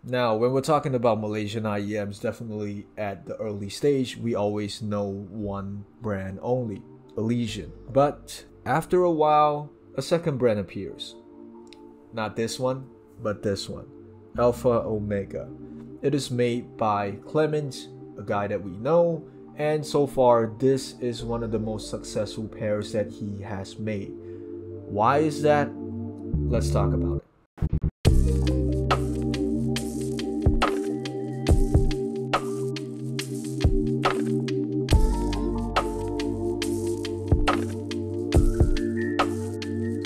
Now, when we're talking about Malaysian IEMs, definitely at the early stage, we always know one brand only, Elysian. But after a while, a second brand appears. Not this one, but this one, Alpha Omega. It is made by Clement, a guy that we know, and so far this is one of the most successful pairs that he has made. Why is that? Let's talk about it.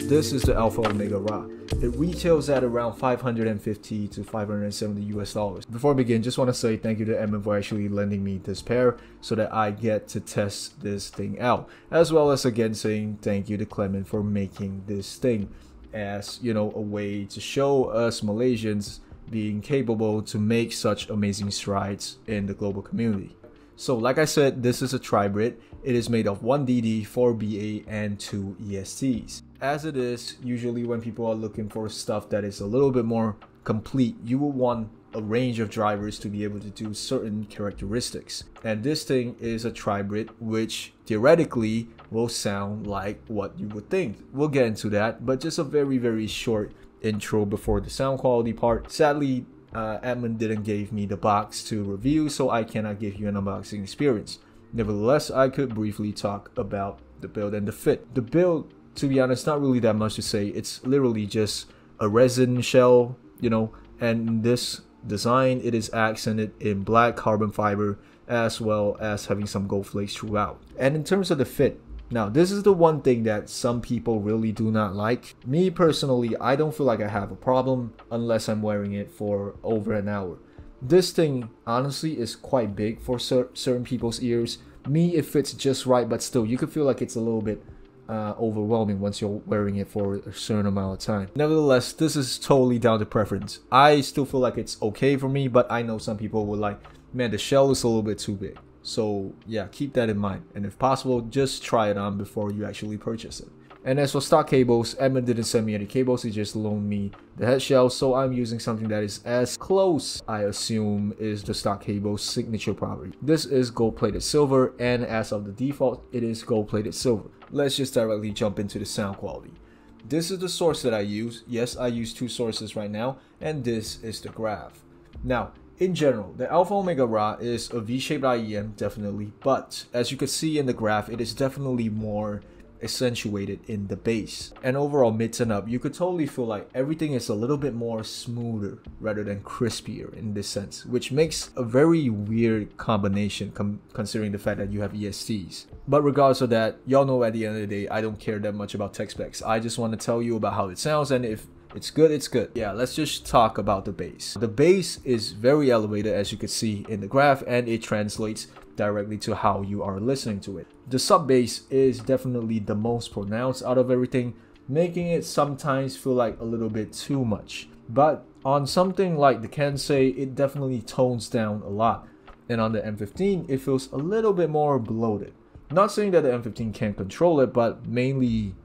This is the Alpha Omega Ra. It retails at around 550 to 570 US dollars. Before I begin, just want to say thank you to Edmund for actually lending me this pair so that I get to test this thing out. As well as again saying thank you to Clement for making this thing as, you know, a way to show us Malaysians being capable to make such amazing strides in the global community. So like I said, this is a tribrid. It is made of 1 DD, 4 BA, and 2 ESTs. As it is, usually when people are looking for stuff that is a little bit more complete, you will want a range of drivers to be able to do certain characteristics. And this thing is a tribrid, which theoretically will sound like what you would think. We'll get into that, but just a very short intro before the sound quality part. Sadly, Edmund didn't give me the box to review, so I cannot give you an unboxing experience. Nevertheless, I could briefly talk about the build and the fit. The build, to be honest, not really that much to say. It's literally just a resin shell, you know, and this design, it is accented in black carbon fiber as well as having some gold flakes throughout. And in terms of the fit, now this is the one thing that some people really do not like. Me personally, I don't feel like I have a problem unless I'm wearing it for over an hour. This thing honestly is quite big for certain people's ears. Me, it fits just right, but still you could feel like it's a little bit overwhelming once you're wearing it for a certain amount of time. Nevertheless, this is totally down to preference. I still feel like it's okay for me, but I know some people would like, man, the shell is a little bit too big. So yeah, keep that in mind, and if possible, just try it on before you actually purchase it. And as for stock cables, Edmund didn't send me any cables, he just loaned me the head shell, so I'm using something that is as close, I assume, is the stock cable's signature property. This is gold-plated silver, and as of the default, it is gold-plated silver. Let's just directly jump into the sound quality. This is the source that I use. Yes, I use two sources right now, and this is the graph. Now, in general, the Alpha Omega Ra is a V-shaped IEM, definitely, but as you can see in the graph, it is definitely more accentuated in the bass. And overall, mids and up, you could totally feel like everything is a little bit more smoother rather than crispier in this sense, which makes a very weird combination considering the fact that you have ESTs. But regardless of that, y'all know at the end of the day, I don't care that much about tech specs. I just want to tell you about how it sounds, and if it's good, it's good. Yeah, let's just talk about the bass. The bass is very elevated, as you can see in the graph, and it translates directly to how you are listening to it. The sub bass is definitely the most pronounced out of everything, making it sometimes feel like a little bit too much. But on something like the Kensei, it definitely tones down a lot. And on the M15, it feels a little bit more bloated. Not saying that the M15 can't control it, but mainly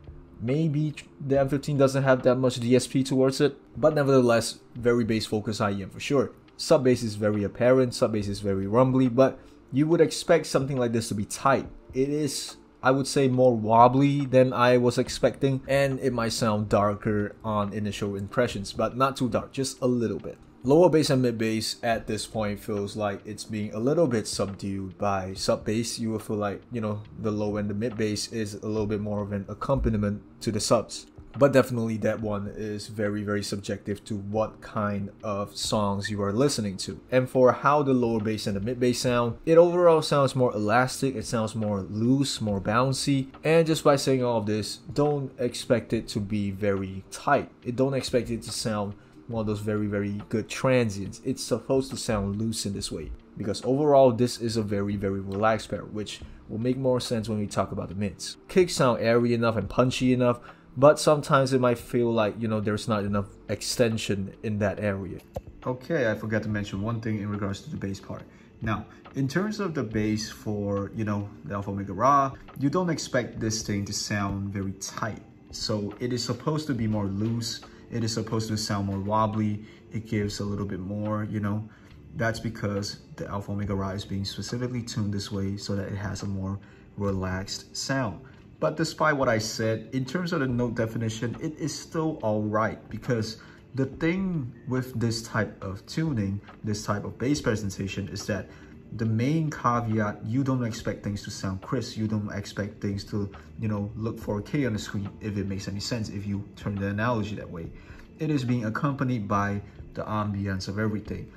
maybe the M15 doesn't have that much DSP towards it. But nevertheless, very bass focused IEM for sure. Sub bass is very apparent, sub bass is very rumbly, but you would expect something like this to be tight. It is, I would say, more wobbly than I was expecting, and it might sound darker on initial impressions, but not too dark, just a little bit. Lower bass and mid bass at this point feels like it's being a little bit subdued by sub bass. You will feel like, you know, the low and the mid bass is a little bit more of an accompaniment to the subs. But definitely that one is very subjective to what kind of songs you are listening to. And for how the lower bass and the mid bass sound, it overall sounds more elastic, it sounds more loose, more bouncy. And just by saying all of this, don't expect it to be very tight. Don't expect it to sound one of those very good transients. It's supposed to sound loose in this way, because overall this is a very relaxed pair, which will make more sense when we talk about the mids. Kicks sound airy enough and punchy enough, but sometimes it might feel like, you know, there's not enough extension in that area. Okay, I forgot to mention one thing in regards to the bass part. Now, in terms of the bass for, you know, the Alpha Omega Ra, you don't expect this thing to sound very tight. So it is supposed to be more loose it is supposed to sound more wobbly. It gives a little bit more, you know. That's because the Alpha Omega Ra is being specifically tuned this way so that it has a more relaxed sound. But despite what I said, in terms of the note definition, it is still alright, because the thing with this type of tuning, this type of bass presentation, is that the main caveat, you don't expect things to sound crisp. You don't expect things to, you know, look 4K on the screen, if it makes any sense, if you turn the analogy that way. It is being accompanied by the ambience of everything.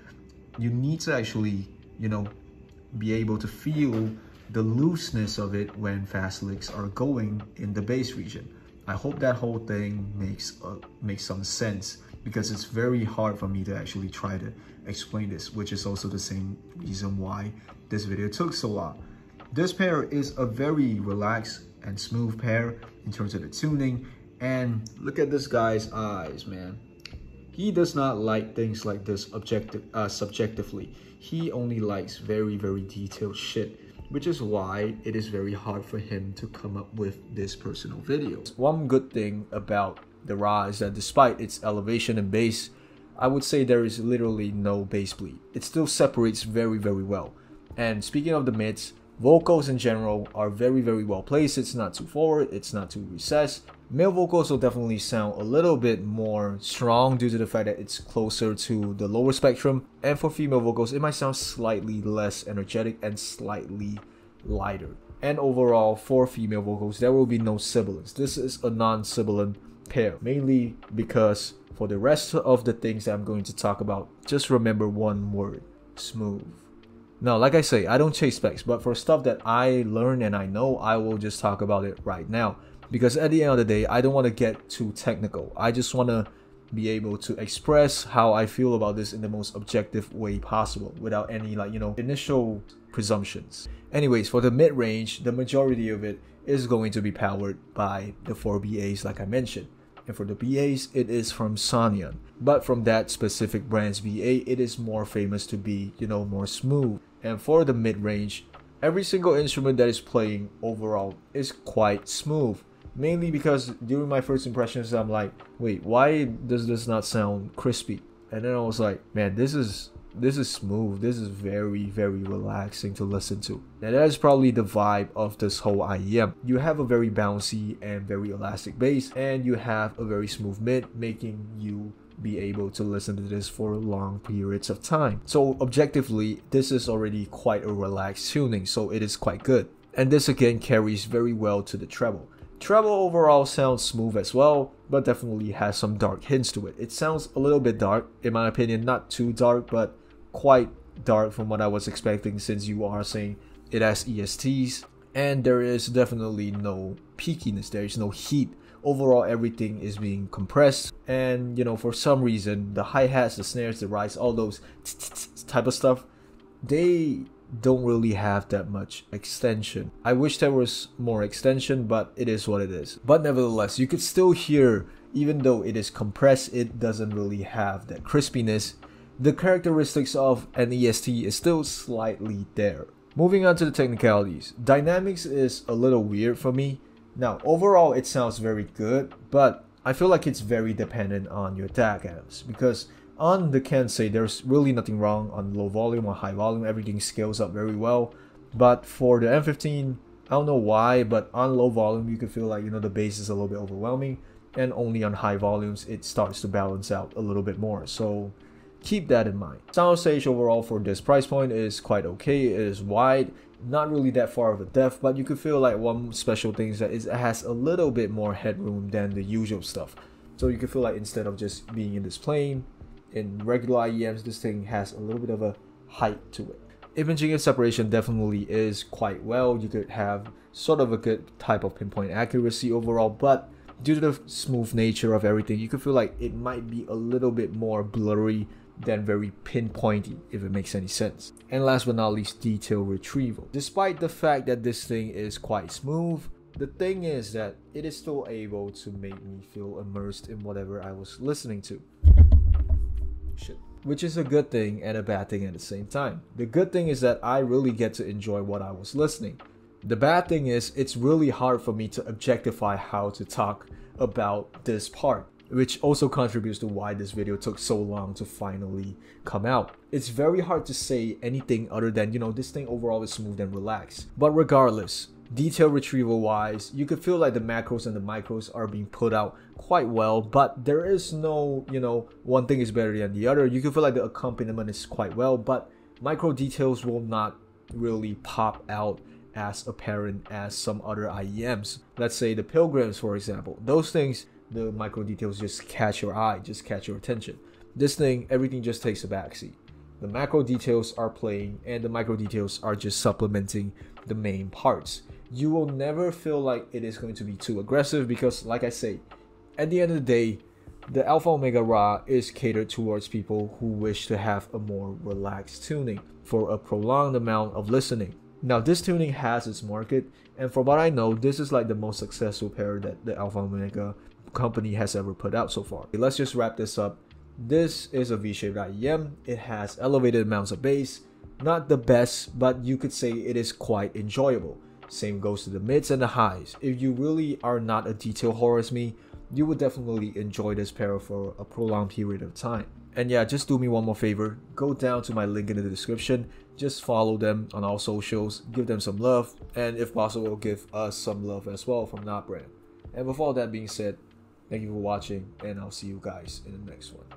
You need to actually, you know, be able to feel the looseness of it when fast licks are going in the bass region. I hope that whole thing makes some sense, because it's very hard for me to actually try to explain this, which is also the same reason why this video took so long. This pair is a very relaxed and smooth pair in terms of the tuning, and look at this guy's eyes, man. He does not like things like this subjectively. He only likes very, very detailed shit, which is why it is very hard for him to come up with this personal video. One good thing about the Ra is that despite its elevation and bass, I would say there is literally no bass bleed. It still separates very, very well. And speaking of the mids, vocals in general are very, very well placed. It's not too forward, it's not too recessed. Male vocals will definitely sound a little bit more strong due to the fact that it's closer to the lower spectrum. And for female vocals, it might sound slightly less energetic and slightly lighter. And overall, for female vocals, there will be no sibilance. This is a non-sibilant pair, mainly because for the rest of the things that I'm going to talk about, just remember one word: smooth. Now, like I say, I don't chase specs, but for stuff that I learn and I know, I will just talk about it right now. Because at the end of the day, I don't want to get too technical. I just want to be able to express how I feel about this in the most objective way possible, without any, like, you know, initial presumptions. Anyways, for the mid-range, the majority of it is going to be powered by the 4 BAs like I mentioned. And for the BAs, it is from Sonyan. But from that specific brand's BA, it is more famous to be, you know, more smooth. And for the mid-range, every single instrument that is playing overall is quite smooth. Mainly because during my first impressions, I'm like, wait, why does this not sound crispy? And then I was like, man, this is smooth. This is very, very relaxing to listen to. And that is probably the vibe of this whole IEM. You have a very bouncy and very elastic bass, and you have a very smooth mid, making you be able to listen to this for long periods of time. So objectively, this is already quite a relaxed tuning, so it is quite good. And this again carries very well to the treble. Treble overall sounds smooth as well, but definitely has some dark hints to it. It sounds a little bit dark, in my opinion, not too dark, but quite dark from what I was expecting, since you are saying it has ESTs. And there is definitely no peakiness, there is no heat. Overall, everything is being compressed, and you know, for some reason, the hi-hats, the snares, the rides, all those type of stuff, they don't really have that much extension. I wish there was more extension, but it is what it is. But nevertheless, you could still hear, even though it is compressed, it doesn't really have that crispiness. The characteristics of an EST is still slightly there. Moving on to the technicalities, dynamics is a little weird for me. Now, overall, it sounds very good, but I feel like it's very dependent on your DAC amps, because on the Kensei, there's really nothing wrong on low volume or high volume. Everything scales up very well. But for the M15, I don't know why, but on low volume, you can feel like, you know, the bass is a little bit overwhelming. And only on high volumes, it starts to balance out a little bit more. So keep that in mind. Soundstage overall for this price point is quite okay. It is wide, not really that far of a depth, but you could feel like one special thing is that it has a little bit more headroom than the usual stuff. So you can feel like instead of just being in this plane, in regular IEMs, this thing has a little bit of a height to it. Imaging and separation definitely is quite well. You could have sort of a good type of pinpoint accuracy overall, but due to the smooth nature of everything, you could feel like it might be a little bit more blurry than very pinpointy, if it makes any sense. And last but not least, detail retrieval. Despite the fact that this thing is quite smooth, the thing is that it is still able to make me feel immersed in whatever I was listening to. Shit. Which is a good thing and a bad thing at the same time. The good thing is that I really get to enjoy what I was listening. The bad thing is it's really hard for me to objectify how to talk about this part. which also contributes to why this video took so long to finally come out. It's very hard to say anything other than, you know, this thing overall is smooth and relaxed. But regardless, detail retrieval wise, you could feel like the macros and the micros are being put out quite well, but there is no, you know, one thing is better than the other. You can feel like the accompaniment is quite well, but micro details will not really pop out as apparent as some other IEMs. Let's say the Pilgrims, for example. Those things, the micro details just catch your eye, just catch your attention. This thing, everything just takes a backseat. The macro details are playing and the micro details are just supplementing the main parts. You will never feel like it is going to be too aggressive because, like I say, at the end of the day, the Alpha Omega Ra is catered towards people who wish to have a more relaxed tuning for a prolonged amount of listening. Now, this tuning has its market, and from what I know, this is like the most successful pair that the Alpha Omega company has ever put out so far. Let's just wrap this up. This is a V-shaped IEM. It has elevated amounts of bass. Not the best, but you could say it is quite enjoyable. Same goes to the mids and the highs. If you really are not a detail whore as me, you would definitely enjoy this pair for a prolonged period of time. And yeah, just do me one more favor. Go down to my link in the description. Just follow them on all socials. Give them some love. And if possible, give us some love as well from NOTBRAND. And with all that being said, thank you for watching. And I'll see you guys in the next one.